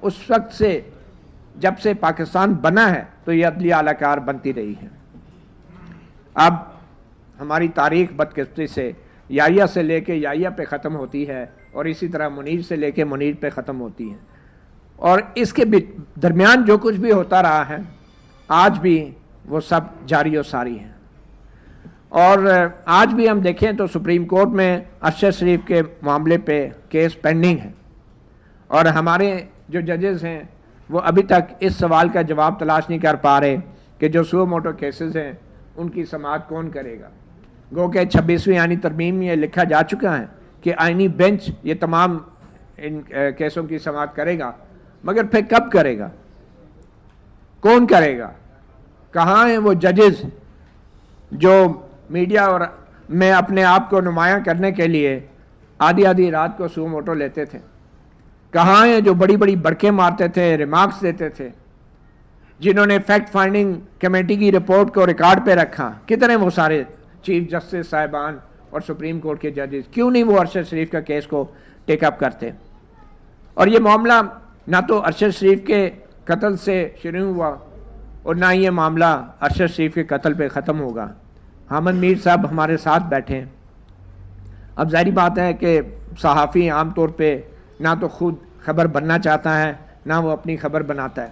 اس وقت سے جب سے پاکستان بنا ہے تو یہ عدلیہ اعلی کار بنتی رہی ہے. اب ہماری تاریخ بدقسمتی سے یحییٰ سے لے کے یحییٰ پہ ختم ہوتی ہے اور اسی طرح منیر سے لے کے منیر پہ ختم ہوتی ہے, اور اس کے درمیان جو کچھ بھی ہوتا رہا ہے آج بھی وہ سب جاری و ساری ہے. اور آج بھی ہم دیکھیں تو سپریم کورٹ میں ارشد شریف کے معاملے پہ کیس پینڈنگ ہے, اور ہمارے جو ججز ہیں وہ ابھی تک اس سوال کا جواب تلاش نہیں کر پا رہے کہ جو سو موٹو کیسز ہیں ان کی سماعت کون کرے گا. گو کہ 26ویں آئینی ترمیم میں یہ لکھا جا چکا ہے کہ آئینی بینچ یہ تمام ان کیسوں کی سماعت کرے گا, مگر پھر کب کرے گا, کون کرے گا, کہاں ہیں وہ ججز جو میڈیا اور میں اپنے آپ کو نمایاں کرنے کے لیے آدھی آدھی رات کو سو موٹو لیتے تھے, کہاں ہیں جو بڑی بڑی بڑکیں مارتے تھے, ریمارکس دیتے تھے, جنہوں نے فیکٹ فائنڈنگ کمیٹی کی رپورٹ کو ریکارڈ پہ رکھا. کتنے وہ سارے چیف جسٹس صاحبان اور سپریم کورٹ کے ججز, کیوں نہیں وہ ارشد شریف کا کیس کو ٹیک اپ کرتے. اور یہ معاملہ نہ تو ارشد شریف کے قتل سے شروع ہوا اور نہ یہ معاملہ ارشد شریف کے قتل پہ ختم ہوگا. حامد میر صاحب ہمارے ساتھ بیٹھے ہیں. اب ظاہری بات ہے کہ صحافی عام طور پہ نہ تو خود خبر بننا چاہتا ہے نہ وہ اپنی خبر بناتا ہے.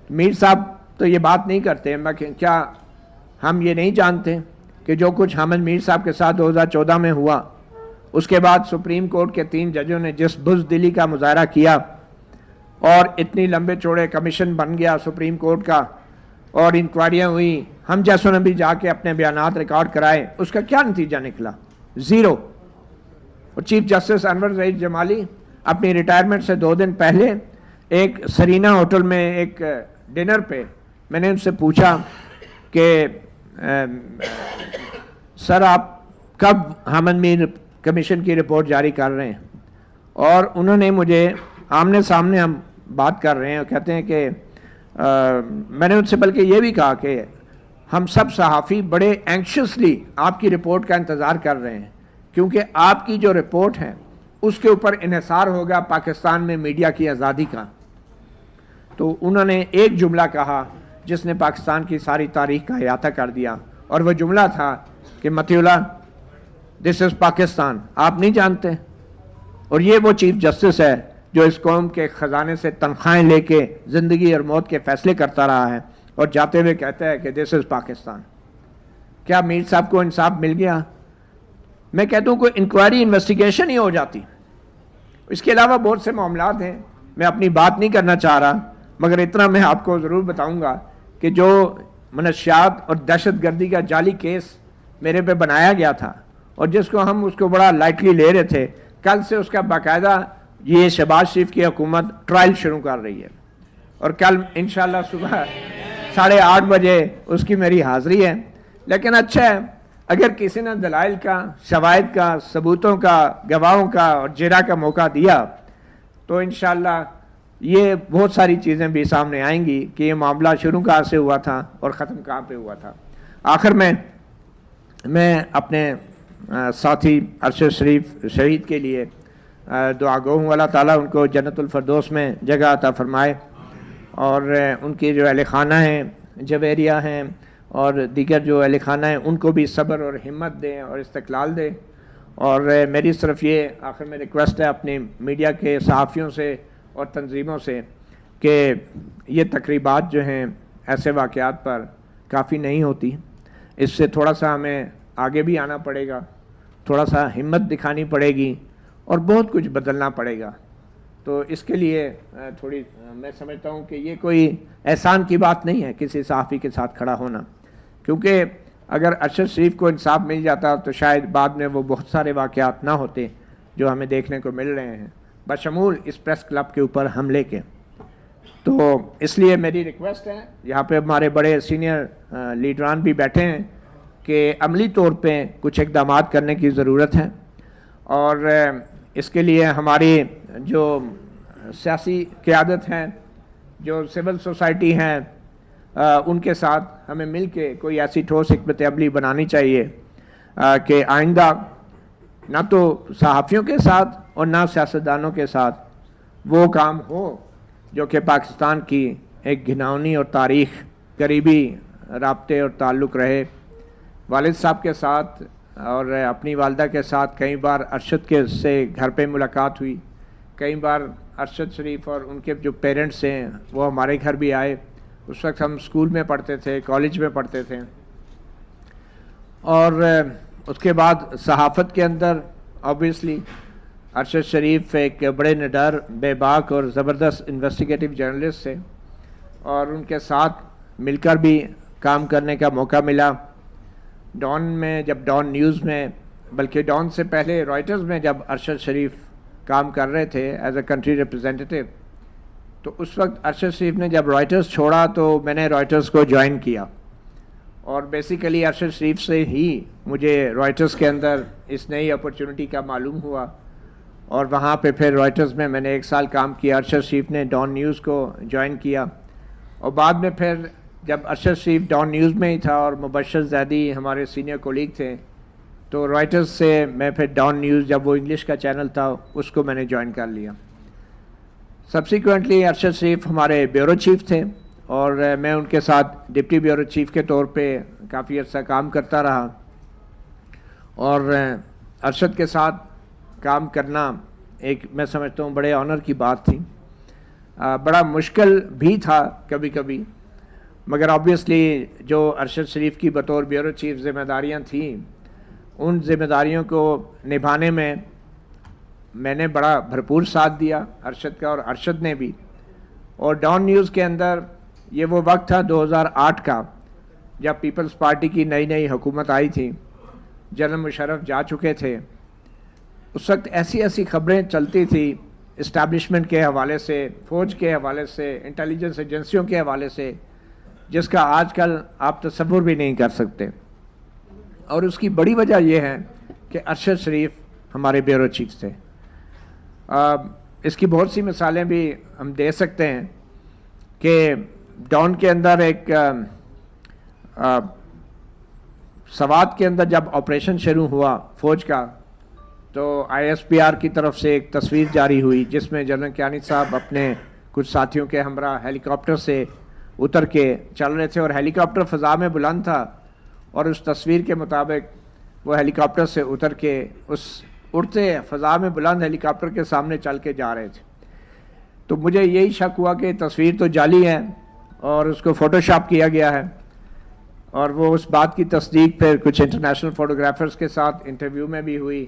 میر صاحب تو یہ بات نہیں کرتے, کیا ہم یہ نہیں جانتے کہ جو کچھ حامد میر صاحب کے ساتھ 2014 میں ہوا, اس کے بعد سپریم کورٹ کے 3 ججوں نے جس بزدلی کا مظاہرہ کیا اور اتنی لمبے چوڑے کمیشن بن گیا سپریم کورٹ کا اور انکوائریاں ہوئی, ہم جیسوں نے بھی جا کے اپنے بیانات ریکارڈ کرائے, اس کا کیا نتیجہ نکلا؟ زیرو. اور چیف جسٹس انور ظہیر جمالی اپنی ریٹائرمنٹ سے 2 دن پہلے ایک سرینا ہوٹل میں ایک ڈنر پہ میں نے ان سے پوچھا کہ سر آپ کب حامد میر کمیشن کی رپورٹ جاری کر رہے ہیں, اور انہوں نے مجھے آمنے سامنے ہم بات کر رہے ہیں اور کہتے ہیں کہ میں نے ان سے بلکہ یہ بھی کہا کہ ہم سب صحافی بڑے اینکشسلی آپ کی رپورٹ کا انتظار کر رہے ہیں, کیونکہ آپ کی جو رپورٹ ہے اس کے اوپر انحصار ہوگا پاکستان میں میڈیا کی آزادی کا. تو انہوں نے ایک جملہ کہا جس نے پاکستان کی ساری تاریخ کا احاطہ کر دیا, اور وہ جملہ تھا کہ متی اللہ دس از پاکستان, آپ نہیں جانتے. اور یہ وہ چیف جسٹس ہے جو اس قوم کے خزانے سے تنخواہیں لے کے زندگی اور موت کے فیصلے کرتا رہا ہے اور جاتے ہوئے کہتا ہے کہ دس از پاکستان. کیا میر صاحب کو انصاف مل گیا؟ میں کہتا ہوں کوئی انکوائری انویسٹیگیشن ہی ہو جاتی. اس کے علاوہ بہت سے معاملات ہیں, میں اپنی بات نہیں کرنا چاہ رہا, مگر اتنا میں آپ کو ضرور بتاؤں گا کہ جو منشیات اور دہشت گردی کا جعلی کیس میرے پہ بنایا گیا تھا اور جس کو ہم اس کو بڑا لائٹلی لے رہے تھے, کل سے اس کا باقاعدہ یہ شہباز شریف کی حکومت ٹرائل شروع کر رہی ہے, اور کل انشاءاللہ صبح 8:30 بجے اس کی میری حاضری ہے. لیکن اچھا ہے اگر کسی نے دلائل کا, شواہد کا, ثبوتوں کا, گواہوں کا اور جرا کا موقع دیا تو انشاءاللہ یہ بہت ساری چیزیں بھی سامنے آئیں گی کہ یہ معاملہ شروع کہاں سے ہوا تھا اور ختم کہاں پہ ہوا تھا. آخر میں اپنے ساتھی ارشد شریف شہید کے لیے دعا گو ہوں, اللہ تعالیٰ ان کو جنت الفردوس میں جگہ عطا فرمائے, اور ان کی جو اہل خانہ ہیں, جویریہ ہیں اور دیگر جو اہل خانہ ہیں, ان کو بھی صبر اور ہمت دیں اور استقلال دیں. اور میری صرف یہ آخر میں ریکویسٹ ہے اپنی میڈیا کے صحافیوں سے اور تنظیموں سے کہ یہ تقریبات جو ہیں ایسے واقعات پر کافی نہیں ہوتی, اس سے تھوڑا سا ہمیں آگے بھی آنا پڑے گا, تھوڑا سا ہمت دکھانی پڑے گی اور بہت کچھ بدلنا پڑے گا. تو اس کے لیے تھوڑی میں سمجھتا ہوں کہ یہ کوئی احسان کی بات نہیں ہے کسی صحافی کے ساتھ کھڑا ہونا, کیونکہ اگر ارشد شریف کو انصاف مل جاتا تو شاید بعد میں وہ بہت سارے واقعات نہ ہوتے جو ہمیں دیکھنے کو مل رہے ہیں, بشمول اس پریس کلب کے اوپر حملے کے. تو اس لیے میری ریکویسٹ ہے, یہاں پہ ہمارے بڑے سینئر لیڈران بھی بیٹھے ہیں, کہ عملی طور پہ کچھ اقدامات کرنے کی ضرورت ہے, اور اس کے لیے ہماری جو سیاسی قیادت ہیں, جو سول سوسائٹی ہیں, ان کے ساتھ ہمیں مل کے کوئی ایسی ٹھوس حکمت عملی بنانی چاہیے کہ آئندہ نہ تو صحافیوں کے ساتھ اور نہ سیاستدانوں کے ساتھ وہ کام ہو جو کہ پاکستان کی ایک گھناؤنی اور تاریخ قریبی رابطے اور تعلق رہے. والد صاحب کے ساتھ اور اپنی والدہ کے ساتھ کئی بار ارشد کے سے گھر پہ ملاقات ہوئی. کئی بار ارشد شریف اور ان کے جو پیرنٹس ہیں وہ ہمارے گھر بھی آئے. اس وقت ہم اسکول میں پڑھتے تھے, کالج میں پڑھتے تھے. اور اس کے بعد صحافت کے اندر آبویسلی ارشد شریف ایک بڑے نڈر, بے باک اور زبردست انویسٹیگیٹو جرنلسٹ تھے, اور ان کے ساتھ مل کر بھی کام کرنے کا موقع ملا. ڈان میں, جب ڈان نیوز میں, بلکہ ڈان سے پہلے رائٹرز میں جب ارشد شریف کام کر رہے تھے ایز اے کنٹری ریپرزینٹیٹیو, تو اس وقت ارشد شریف نے جب رائٹرز چھوڑا تو میں نے رائٹرز کو جوائن کیا. اور بیسیکلی ارشد شریف سے ہی مجھے رائٹرز کے اندر اس نئی اپرچونٹی کا معلوم ہوا, اور وہاں پہ پھر رائٹرز میں نے 1 سال کام کیا. ارشد شریف نے ڈان نیوز کو جوائن کیا, اور بعد میں پھر جب ارشد شریف ڈان نیوز میں ہی تھا اور مبشر زیدی ہمارے سینئر کولیگ تھے, تو رائٹرز سے میں پھر ڈان نیوز, جب وہ انگلش کا چینل تھا, اس کو میں نے جوائن کر لیا. سبسیکوینٹلی ارشد شریف ہمارے بیورو چیف تھے, اور میں ان کے ساتھ ڈپٹی بیورو چیف کے طور پہ کافی عرصہ کام کرتا رہا. اور ارشد کے ساتھ کام کرنا ایک, میں سمجھتا ہوں, بڑے آنر کی بات تھی. بڑا مشکل بھی تھا کبھی کبھی, مگر آبویسلی جو ارشد شریف کی بطور بیورو چیف ذمہ داریاں تھیں, ان ذمہ داریوں کو نبھانے میں نے بڑا بھرپور ساتھ دیا ارشد کا, اور ارشد نے بھی. اور ڈان نیوز کے اندر یہ وہ وقت تھا 2008 کا, جب پیپلز پارٹی کی نئی حکومت آئی تھی, جنرل مشرف جا چکے تھے. اس وقت ایسی خبریں چلتی تھی اسٹیبلشمنٹ کے حوالے سے, فوج کے حوالے سے, انٹیلیجنس ایجنسیوں کے حوالے سے, جس کا آج کل آپ تصور بھی نہیں کر سکتے. اور اس کی بڑی وجہ یہ ہے کہ ارشد شریف ہمارے بیورو چیف تھے. اس کی بہت سی مثالیں بھی ہم دے سکتے ہیں کہ ڈان کے اندر ایک سوات کے اندر جب آپریشن شروع ہوا فوج کا, تو ISPR کی طرف سے ایک تصویر جاری ہوئی جس میں جنرل کیانی صاحب اپنے کچھ ساتھیوں کے ہمراہ ہیلی کاپٹر سے اتر کے چل رہے تھے, اور ہیلی کاپٹر فضا میں بلند تھا, اور اس تصویر کے مطابق وہ ہیلی کاپٹر سے اتر کے اس اڑتے فضا میں بلند ہیلی کاپٹر کے سامنے چل کے جا رہے تھے. تو مجھے یہی شک ہوا کہ تصویر تو جعلی ہے اور اس کو فوٹو شاپ کیا گیا ہے, اور وہ اس بات کی تصدیق پھر کچھ انٹرنیشنل فوٹوگرافرز کے ساتھ انٹرویو میں بھی ہوئی.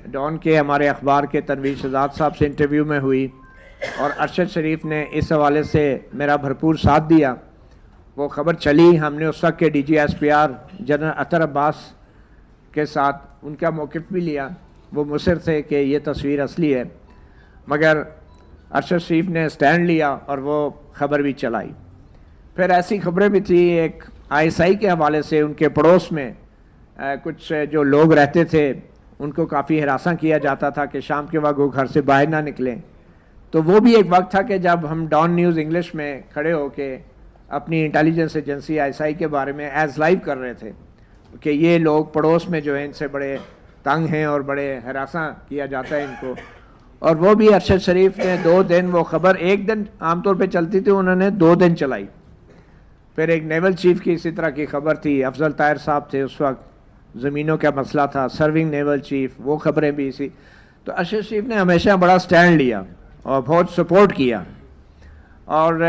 ڈان کے ہمارے اخبار کے تنویر شہزاد صاحب سے انٹرویو میں ہوئی, اور ارشد شریف نے اس حوالے سے میرا بھرپور ساتھ دیا. وہ خبر چلی, ہم نے اس وقت کے DGSPR جنرل اطہر عباس کے ساتھ ان کا موقف بھی لیا. وہ مصر تھے کہ یہ تصویر اصلی ہے, مگر ارشد شریف نے سٹینڈ لیا اور وہ خبر بھی چلائی. پھر ایسی خبریں بھی تھی, ایک ISI کے حوالے سے ان کے پڑوس میں کچھ جو لوگ رہتے تھے ان کو کافی ہراساں کیا جاتا تھا کہ شام کے وقت وہ گھر سے باہر نہ نکلیں. تو وہ بھی ایک وقت تھا کہ جب ہم ڈان نیوز انگلش میں کھڑے ہو کے اپنی انٹیلیجنس ایجنسی ISI کے بارے میں ایز لائیو کر رہے تھے کہ یہ لوگ پڑوس میں جو ہیں ان سے بڑے تنگ ہیں اور بڑے ہراساں کیا جاتا ہے ان کو. اور وہ بھی ارشد شریف نے 2 دن وہ خبر, 1 دن عام طور پہ چلتی تھی, انہوں نے 2 دن چلائی. پھر ایک نیول چیف کی اسی طرح کی خبر تھی, افضل طاہر صاحب تھے اس وقت, زمینوں کا مسئلہ تھا, سرونگ نیول چیف, وہ خبریں بھی اسی. تو ارشد شریف نے ہمیشہ بڑا سٹینڈ لیا اور بہت سپورٹ کیا. اور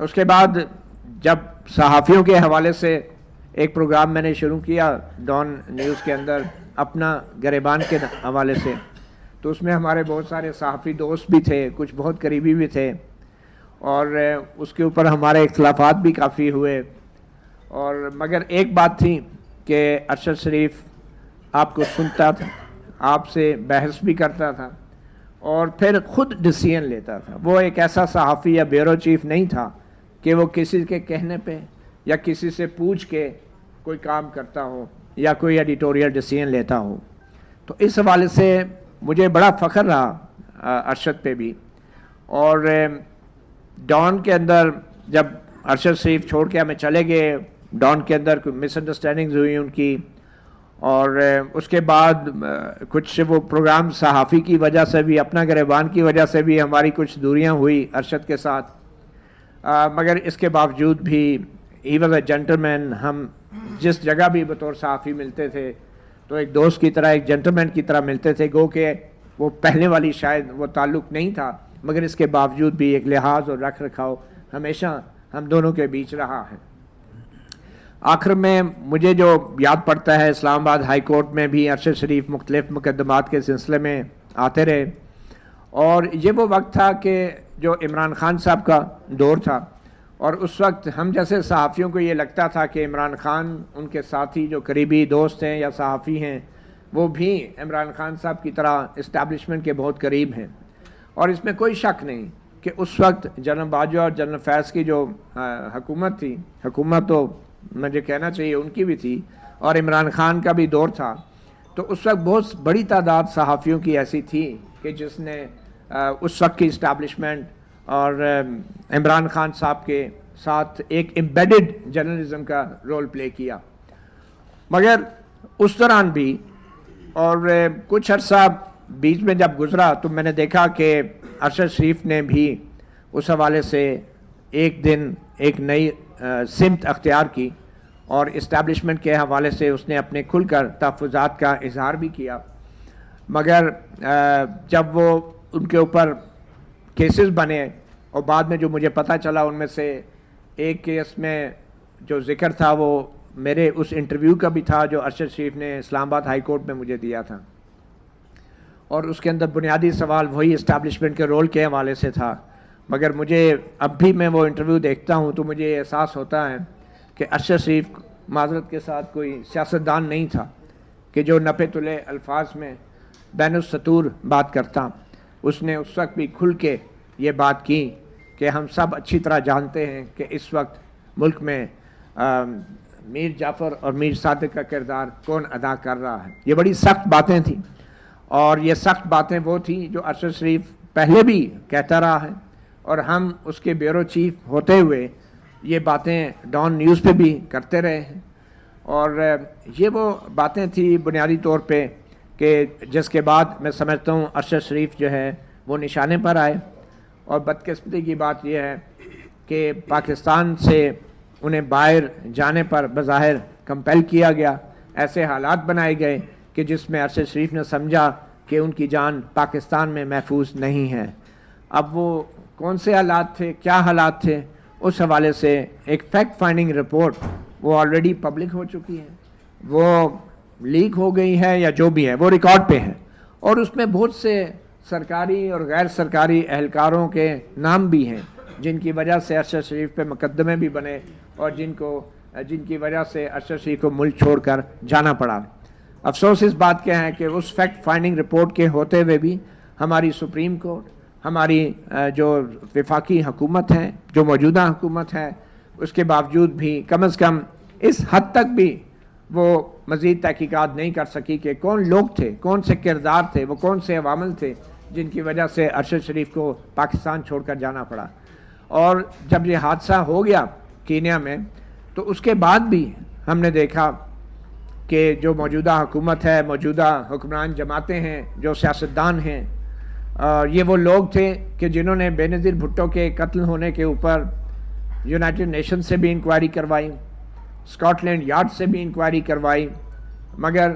اس کے بعد جب صحافیوں کے حوالے سے ایک پروگرام میں نے شروع کیا ڈان نیوز کے اندر اپنا گریبان کے حوالے سے, تو اس میں ہمارے بہت سارے صحافی دوست بھی تھے, کچھ بہت قریبی بھی تھے, اور اس کے اوپر ہمارے اختلافات بھی کافی ہوئے. اور مگر ایک بات تھی کہ ارشد شریف آپ کو سنتا تھا, آپ سے بحث بھی کرتا تھا, اور پھر خود ڈیسیژن لیتا تھا. وہ ایک ایسا صحافی یا بیورو چیف نہیں تھا کہ وہ کسی کے کہنے پہ یا کسی سے پوچھ کے کوئی کام کرتا ہو یا کوئی ایڈیٹوریل ڈیسیژن لیتا ہو. تو اس حوالے سے مجھے بڑا فخر رہا ارشد پہ بھی. اور ڈان کے اندر جب ارشد شریف چھوڑ کے ہمیں چلے گئے, ڈان کے اندر کوئی مس انڈرسٹینڈنگز ہوئی ان کی, اور اس کے بعد کچھ وہ پروگرام صحافی کی وجہ سے بھی، اپنا گریبان کی وجہ سے بھی ہماری کچھ دوریاں ہوئی ارشد کے ساتھ، مگر اس کے باوجود بھی ہی واز اے جینٹلمین. ہم جس جگہ بھی بطور صحافی ملتے تھے تو ایک دوست کی طرح، ایک جینٹلمین کی طرح ملتے تھے. گو کہ وہ پہلے والی شاید وہ تعلق نہیں تھا، مگر اس کے باوجود بھی ایک لحاظ اور رکھ رکھاؤ ہمیشہ ہم دونوں کے بیچ رہا ہے. آخر میں مجھے جو یاد پڑتا ہے، اسلام آباد ہائی کورٹ میں بھی ارشد شریف مختلف مقدمات کے سلسلے میں آتے رہے، اور یہ وہ وقت تھا کہ جو عمران خان صاحب کا دور تھا، اور اس وقت ہم جیسے صحافیوں کو یہ لگتا تھا کہ عمران خان ان کے ساتھی جو قریبی دوست ہیں یا صحافی ہیں وہ بھی عمران خان صاحب کی طرح اسٹیبلشمنٹ کے بہت قریب ہیں. اور اس میں کوئی شک نہیں کہ اس وقت جنرل باجوہ اور جنرل فیض کی جو حکومت تھی، حکومت تو مجھے کہنا چاہیے ان کی بھی تھی، اور عمران خان کا بھی دور تھا، تو اس وقت بہت بڑی تعداد صحافیوں کی ایسی تھی کہ جس نے اس وقت کی اسٹیبلشمنٹ اور عمران خان صاحب کے ساتھ ایک امبیڈڈ جرنلزم کا رول پلے کیا. مگر اس دوران بھی اور کچھ عرصہ بیچ میں جب گزرا تو میں نے دیکھا کہ ارشد شریف نے بھی اس حوالے سے ایک دن ایک نئی سمت اختیار کی، اور اسٹیبلشمنٹ کے حوالے سے اس نے اپنے کھل کر تحفظات کا اظہار بھی کیا. مگر جب وہ ان کے اوپر کیسز بنے، اور بعد میں جو مجھے پتہ چلا ان میں سے ایک کیس میں جو ذکر تھا وہ میرے اس انٹرویو کا بھی تھا جو ارشد شریف نے اسلام آباد ہائی کورٹ میں مجھے دیا تھا، اور اس کے اندر بنیادی سوال وہی اسٹیبلشمنٹ کے رول کے حوالے سے تھا. مگر مجھے اب بھی میں وہ انٹرویو دیکھتا ہوں تو مجھے احساس ہوتا ہے کہ ارشد شریف معذرت کے ساتھ کوئی سیاستدان نہیں تھا کہ جو نپے تلے الفاظ میں بین السطور بات کرتا. اس نے اس وقت بھی کھل کے یہ بات کی کہ ہم سب اچھی طرح جانتے ہیں کہ اس وقت ملک میں میر جعفر اور میر صادق کا کردار کون ادا کر رہا ہے. یہ بڑی سخت باتیں تھیں، اور یہ سخت باتیں وہ تھیں جو ارشد شریف پہلے بھی کہتا رہا ہے، اور ہم اس کے بیورو چیف ہوتے ہوئے یہ باتیں ڈان نیوز پہ بھی کرتے رہے ہیں. اور یہ وہ باتیں تھیں بنیادی طور پہ کہ جس کے بعد میں سمجھتا ہوں ارشد شریف جو ہے وہ نشانے پر آئے. اور بدقسمتی کی بات یہ ہے کہ پاکستان سے انہیں باہر جانے پر بظاہر کمپیل کیا گیا، ایسے حالات بنائے گئے کہ جس میں ارشد شریف نے سمجھا کہ ان کی جان پاکستان میں محفوظ نہیں ہے. اب وہ کون سے حالات تھے، کیا حالات تھے، اس حوالے سے ایک فیکٹ فائنڈنگ رپورٹ وہ آلریڈی پبلک ہو چکی ہے، وہ لیک ہو گئی ہے یا جو بھی ہے وہ ریکارڈ پہ ہے، اور اس میں بہت سے سرکاری اور غیر سرکاری اہلکاروں کے نام بھی ہیں جن کی وجہ سے ارشد شریف پہ مقدمے بھی بنے، اور جن کی وجہ سے ارشد شریف کو ملک چھوڑ کر جانا پڑا. افسوس اس بات کے ہے کہ اس فیکٹ فائنڈنگ رپورٹ کے ہوتے ہوئے بھی ہماری سپریم کورٹ، ہماری جو وفاقی حکومت ہے، جو موجودہ حکومت ہے، اس کے باوجود بھی کم از کم اس حد تک بھی وہ مزید تحقیقات نہیں کر سکی کہ کون لوگ تھے، کون سے کردار تھے، وہ کون سے عوامل تھے جن کی وجہ سے ارشد شریف کو پاکستان چھوڑ کر جانا پڑا. اور جب یہ حادثہ ہو گیا کینیا میں تو اس کے بعد بھی ہم نے دیکھا کہ جو موجودہ حکومت ہے، موجودہ حکمران جماعتیں ہیں، جو سیاستدان ہیں، یہ وہ لوگ تھے کہ جنہوں نے بے نظیر بھٹو کے قتل ہونے کے اوپر یونائٹڈ نیشن سے بھی انکوائری کروائی، اسکاٹ لینڈ یارڈ سے بھی انکوائری کروائی، مگر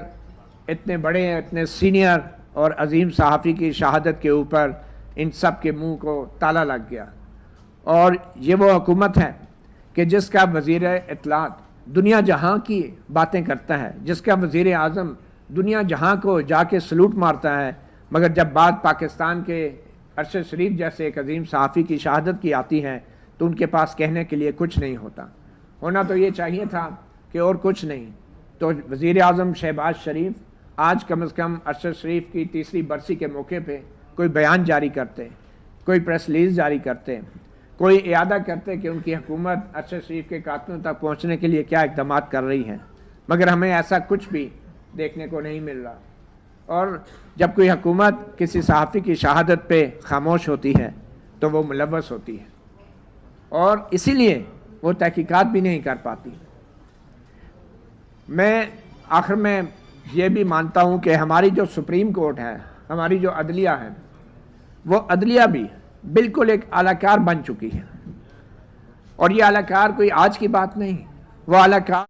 اتنے بڑے اتنے سینئر اور عظیم صحافی کی شہادت کے اوپر ان سب کے منہ کو تالا لگ گیا. اور یہ وہ حکومت ہے کہ جس کا وزیر اطلاعات دنیا جہاں کی باتیں کرتا ہے، جس کا وزیر اعظم دنیا جہاں کو جا کے سلوٹ مارتا ہے، مگر جب بات پاکستان کے ارشد شریف جیسے ایک عظیم صحافی کی شہادت کی آتی ہے تو ان کے پاس کہنے کے لیے کچھ نہیں ہوتا. ہونا تو یہ چاہیے تھا کہ اور کچھ نہیں. تو وزیر اعظم شہباز شریف آج کم از کم ارشد شریف کی 30ویں برسی کے موقع پہ کوئی بیان جاری کرتے، کوئی پریس ریلیز جاری کرتے، کوئی اعادہ کرتے کہ ان کی حکومت ارشد شریف کے قاتلوں تک پہنچنے کے لیے کیا اقدامات کر رہی ہے. مگر ہمیں ایسا کچھ بھی دیکھنے کو نہیں مل رہا. اور جب کوئی حکومت کسی صحافی کی شہادت پہ خاموش ہوتی ہے تو وہ ملوث ہوتی ہے، اور اسی لیے وہ تحقیقات بھی نہیں کر پاتی. میں آخر میں یہ بھی مانتا ہوں کہ ہماری جو سپریم کورٹ ہے، ہماری جو عدلیہ ہے، وہ عدلیہ بھی بالکل ایک اعلی کار بن چکی ہے، اور یہ اعلی کار کوئی آج کی بات نہیں، وہ اعلی کار